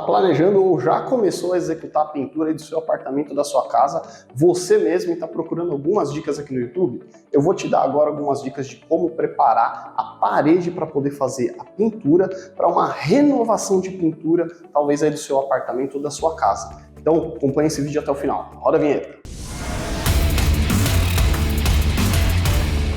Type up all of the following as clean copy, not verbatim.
planejando ou já começou a executar a pintura aí do seu apartamento, da sua casa, você mesmo está procurando algumas dicas aqui no YouTube? Eu vou te dar agora algumas dicas de como preparar a parede para poder fazer a pintura para uma renovação de pintura, talvez aí do seu apartamento ou da sua casa. Então acompanhe esse vídeo até o final. Roda a vinheta.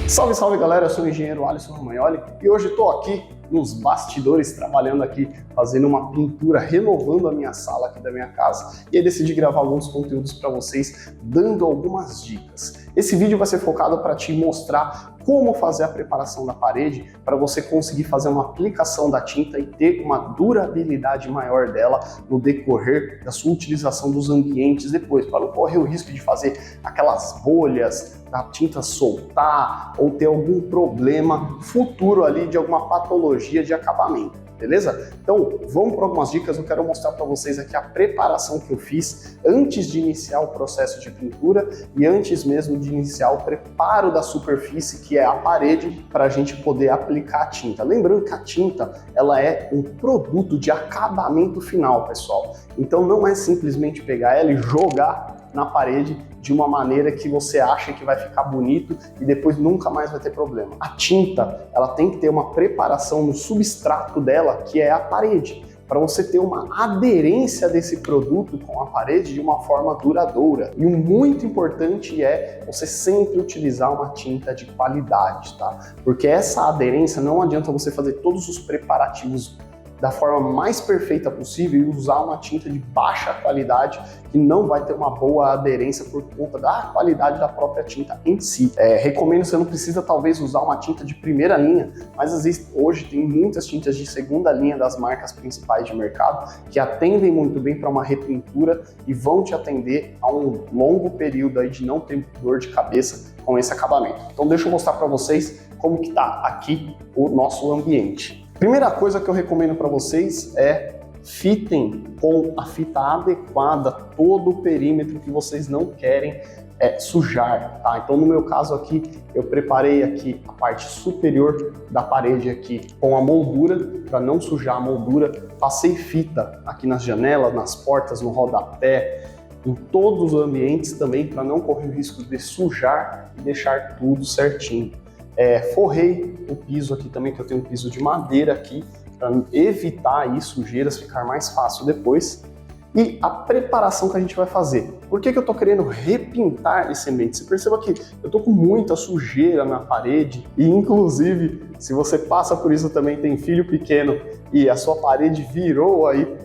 Salve, salve galera, eu sou o engenheiro Alisson Romagnoli e hoje estou aqui nos bastidores, trabalhando aqui, fazendo uma pintura, renovando a minha sala aqui da minha casa, e aí decidi gravar alguns conteúdos para vocês, dando algumas dicas. Esse vídeo vai ser focado para te mostrar como fazer a preparação da parede, para você conseguir fazer uma aplicação da tinta e ter uma durabilidade maior dela no decorrer da sua utilização dos ambientes depois, para não correr o risco de fazer aquelas bolhas, da tinta soltar ou ter algum problema futuro ali de alguma patologia de acabamento, beleza? Então vamos para algumas dicas. Eu quero mostrar para vocês aqui a preparação que eu fiz antes de iniciar o processo de pintura e antes mesmo de iniciar o preparo da superfície, que é a parede, para a gente poder aplicar a tinta. Lembrando que a tinta ela é um produto de acabamento final, pessoal, então não é simplesmente pegar ela e jogar na parede de uma maneira que você acha que vai ficar bonito e depois nunca mais vai ter problema. A tinta, ela tem que ter uma preparação no substrato dela, que é a parede, para você ter uma aderência desse produto com a parede de uma forma duradoura. E o muito importante é você sempre utilizar uma tinta de qualidade, tá? Porque essa aderência, não adianta você fazer todos os preparativos da forma mais perfeita possível e usar uma tinta de baixa qualidade que não vai ter uma boa aderência por conta da qualidade da própria tinta em si. Recomendo, você não precisa talvez usar uma tinta de primeira linha, mas às vezes hoje tem muitas tintas de segunda linha das marcas principais de mercado que atendem muito bem para uma repintura e vão te atender a um longo período aí de não ter dor de cabeça com esse acabamento. Então deixa eu mostrar para vocês como que tá aqui o nosso ambiente. Primeira coisa que eu recomendo para vocês é fitem com a fita adequada todo o perímetro que vocês não querem sujar, tá? Então no meu caso aqui, eu preparei aqui a parte superior da parede aqui com a moldura, para não sujar a moldura. Passei fita aqui nas janelas, nas portas, no rodapé, em todos os ambientes também, para não correr o risco de sujar e deixar tudo certinho. Forrei o piso aqui também, que eu tenho um piso de madeira aqui, para evitar aí sujeiras, ficar mais fácil depois. E a preparação que a gente vai fazer. Por que eu estou querendo repintar esse ambiente? Você perceba que eu estou com muita sujeira na parede e, inclusive, se você passa por isso também, tem filho pequeno e a sua parede virou aí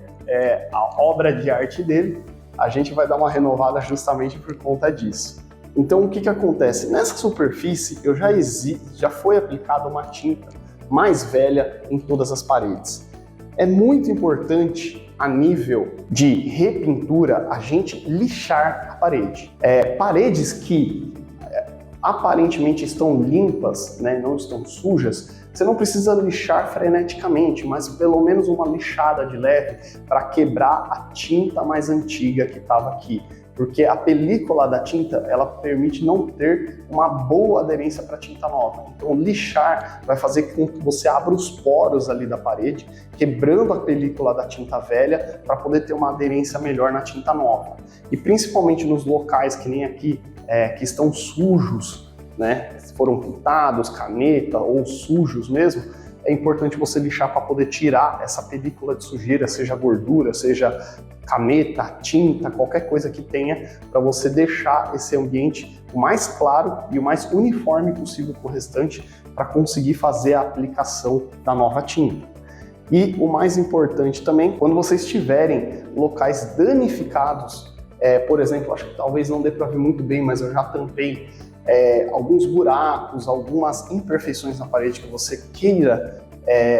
a obra de arte dele, a gente vai dar uma renovada justamente por conta disso. Então o que acontece? Nessa superfície eu já foi aplicada uma tinta mais velha em todas as paredes. É muito importante a nível de repintura a gente lixar a parede. Paredes que aparentemente estão limpas, né, não estão sujas, você não precisa lixar freneticamente, mas pelo menos uma lixada de leve para quebrar a tinta mais antiga que estava aqui. Porque a película da tinta, ela permite não ter uma boa aderência para a tinta nova. Então lixar vai fazer com que você abra os poros ali da parede, quebrando a película da tinta velha para poder ter uma aderência melhor na tinta nova. E principalmente nos locais que nem aqui, que estão sujos, né, foram pintados, caneta ou sujos mesmo, é importante você lixar para poder tirar essa película de sujeira, seja gordura, seja caneta, tinta, qualquer coisa que tenha, para você deixar esse ambiente o mais claro e o mais uniforme possível com o restante para conseguir fazer a aplicação da nova tinta. E o mais importante também, quando vocês tiverem locais danificados, por exemplo, acho que talvez não dê para ver muito bem, mas eu já tampei alguns buracos, algumas imperfeições na parede que você queira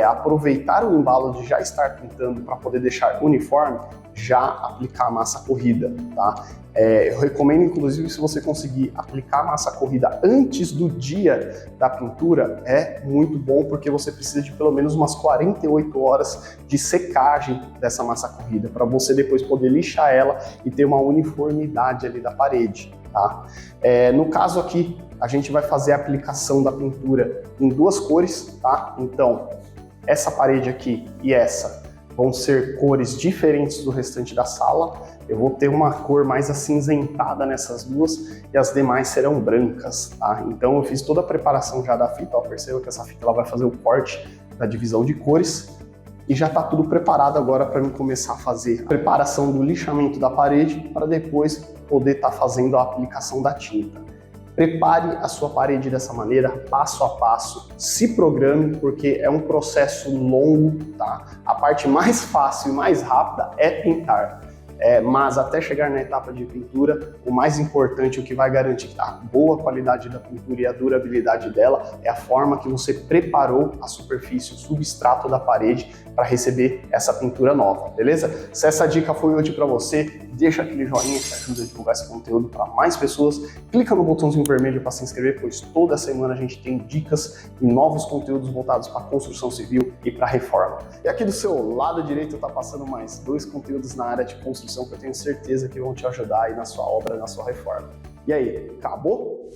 aproveitar o embalo de já estar pintando para poder deixar uniforme, já aplicar a massa corrida, tá? Eu recomendo, inclusive, se você conseguir aplicar a massa corrida antes do dia da pintura, é muito bom, porque você precisa de pelo menos umas 48 horas de secagem dessa massa corrida, para você depois poder lixar ela e ter uma uniformidade ali da parede, tá? No caso aqui, a gente vai fazer a aplicação da pintura em duas cores, tá? Então, essa parede aqui e essa vão ser cores diferentes do restante da sala. Eu vou ter uma cor mais acinzentada nessas duas e as demais serão brancas, tá? Então eu fiz toda a preparação já da fita, ó, perceba que essa fita ela vai fazer o corte da divisão de cores e já está tudo preparado agora para mim começar a fazer a preparação do lixamento da parede para depois poder estar fazendo a aplicação da tinta. Prepare a sua parede dessa maneira, passo a passo, se programe, porque é um processo longo, tá? A parte mais fácil e mais rápida é pintar. Mas até chegar na etapa de pintura, o mais importante, o que vai garantir a boa qualidade da pintura e a durabilidade dela, é a forma que você preparou a superfície, o substrato da parede para receber essa pintura nova, beleza? Se essa dica foi útil para você, deixa aquele joinha que ajuda a divulgar esse conteúdo para mais pessoas, clica no botãozinho vermelho para se inscrever, pois toda semana a gente tem dicas e novos conteúdos voltados para construção civil e para reforma. E aqui do seu lado direito está passando mais 2 conteúdos na área de construção que eu tenho certeza que vão te ajudar aí na sua obra, na sua reforma. E aí, acabou?